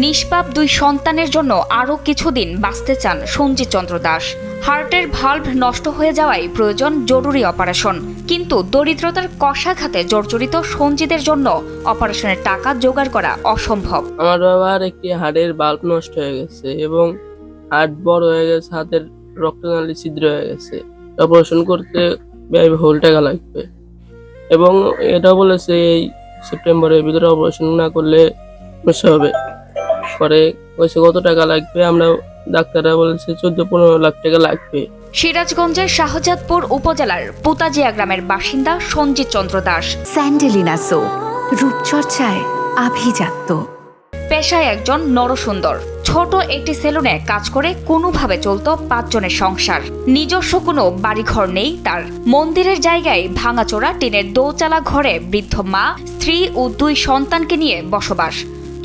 নিষ্পাপ দুই সন্তানের জন্য আরও কিছুদিন বাঁচতে চান সঞ্জিত চন্দ্র দাস। হার্টের ভালভ নষ্ট হয়ে যাওয়ায় প্রয়োজন জরুরি অপারেশন, কিন্তু দরিদ্রতার কষাঘাতে জর্জরিত সঞ্জিতের জন্য অপারেশনের টাকা জোগাড় করা অসম্ভব। আমার বাবার একটি হাড়ের বাল্ব নষ্ট হয়ে গেছে এবং হার্ট বড় হয়ে গেছে, হাতের রক্তনালী ছিদ্র হয়ে গেছে। অপারেশন করতে ব্যয়বহুল টাকা লাগবে এবং এটাও বলেছে এই সেপ্টেম্বরের ভিতরে অপারেশন না করলে সমস্যা হবে। পরে কইছে কত টাকা লাগবে, আমরা ডাক্তাররা বলেছে 14-15 লাখ টাকা লাগবে। সিরাজগঞ্জের শাহজাদপুর উপজেলার পুতাজিয়া গ্রামের বাসিন্দা সঞ্জিত চন্দ্র দাস। স্যান্ডেলিনা সো, রূপচর্চায় আভিজাত্য। পেশায় একজন নরসুন্দর। ছোট একটি সেলুনে কাজ করে কোনোভাবে চলত 5 জনের সংসার। নিজস্ব কোনো বাড়িঘর নেই তার। মন্দিরের জায়গায় ভাঙাচোরা টিনের দোচালা ঘরে বৃদ্ধ মা, স্ত্রী ও 2 সন্তানকে নিয়ে বসবাস।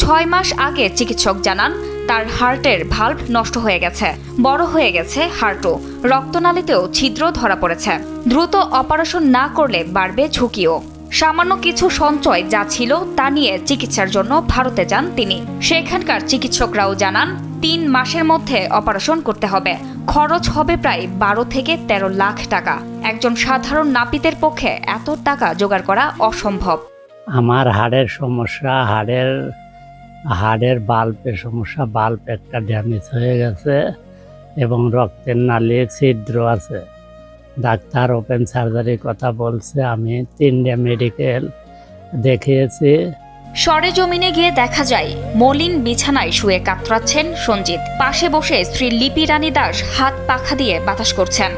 6 মাস আগে চিকিৎসক জানান তার হার্টের ভালভ নষ্ট হয়ে গেছে, বড় হয়ে গেছে হার্টও, রক্তনালীতেও ছিদ্র ধরা পড়েছে। দ্রুত অপারেশন না করলে বাড়বে ঝুঁকিও। সামান্য কিছু সঞ্চয় যা ছিল তা নিয়ে চিকিৎসার জন্য ভারতে যান তিনি। সেখানকার চিকিৎসকরাও জানান 3 মাসের মধ্যে অপারেশন করতে হবে। খরচ হবে প্রায় 12 থেকে 13 লাখ টাকা। একজন সাধারণ নাপিতের পক্ষে এত টাকা জোগাড় করা অসম্ভব। আমার হাড়ের সমস্যা, হাড়ের বাল্বের সমস্যা। বাল্ব একটা ড্যামেজ হয়ে গেছে এবং রক্তের নালী ছিদ্র আছে। ডাক্তার ওপেন সার্জারির কথা বলছে। আমি 3টে মেডিকেল দেখিয়েছি। সরেজমিনে গিয়ে দেখা যায় মলিন বিছানায় শুয়ে কাতরাচ্ছেন সঞ্জিত। পাশে বসে স্ত্রী লিপি রানী দাস হাত পাখা দিয়ে বাতাস করছেন।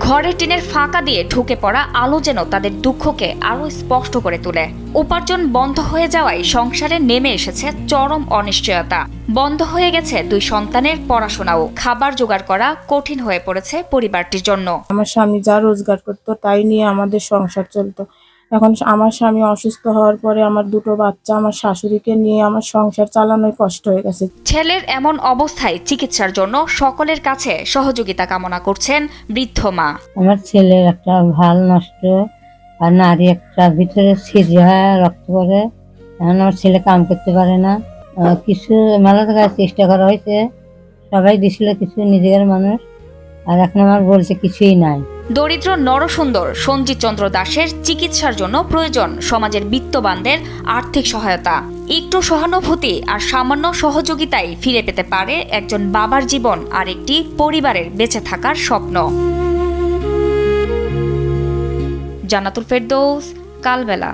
ঘরের টিনের ফাঁকা দিয়ে ঢুকে পড়া আলো যেন তাদের দুঃখকে আরো স্পষ্ট করে তোলে। উপার্জন বন্ধ হয়ে যাওয়ায় সংসারে নেমে এসেছে চরম অনিশ্চয়তা। বন্ধ হয়ে গেছে 2 সন্তানের পড়াশোনাও। খাবার জোগাড় করা কঠিন হয়ে পড়েছে পরিবারটির জন্য। আমার স্বামী যা রোজগার করতো তাই নিয়ে আমাদের সংসার চলতো। এখন আমার স্বামী অসুস্থ হওয়ার পরে আমার 2টো বাচ্চা, আমার শাশুড়িকে নিয়ে আমার সংসার চালানোই কষ্ট হয়ে গেছে। ছেলের এমন অবস্থায় চিকিৎসার জন্য সকলের কাছে সহযোগিতা কামনা করছেন বৃদ্ধ মা। আমার ছেলের একটা ভাল নষ্ট আর নারী একটা ভিতরে ছিদ্র হয়, রক্ত পড়ে। এখন আমার ছেলে কাম করতে পারে না। কিছু মেলা জায়গায় চেষ্টা করা হয়েছে, সবাই দিছিল কিছু, নিজের মানুষ। আর এখন আমার বলছে কিছুই নাই। দরিদ্র নরসুন্দর সঞ্জিত চন্দ্র দাসের চিকিৎসার জন্য প্রয়োজন সমাজের বিত্তবানদের আর্থিক সহায়তা। একটু সহানুভূতি আর সামান্য সহযোগিতায় ফিরে পেতে পারে একজন বাবার জীবন আর একটি পরিবারের বেঁচে থাকার স্বপ্ন। জান্নাতুল ফেরদৌস, কালবেলা।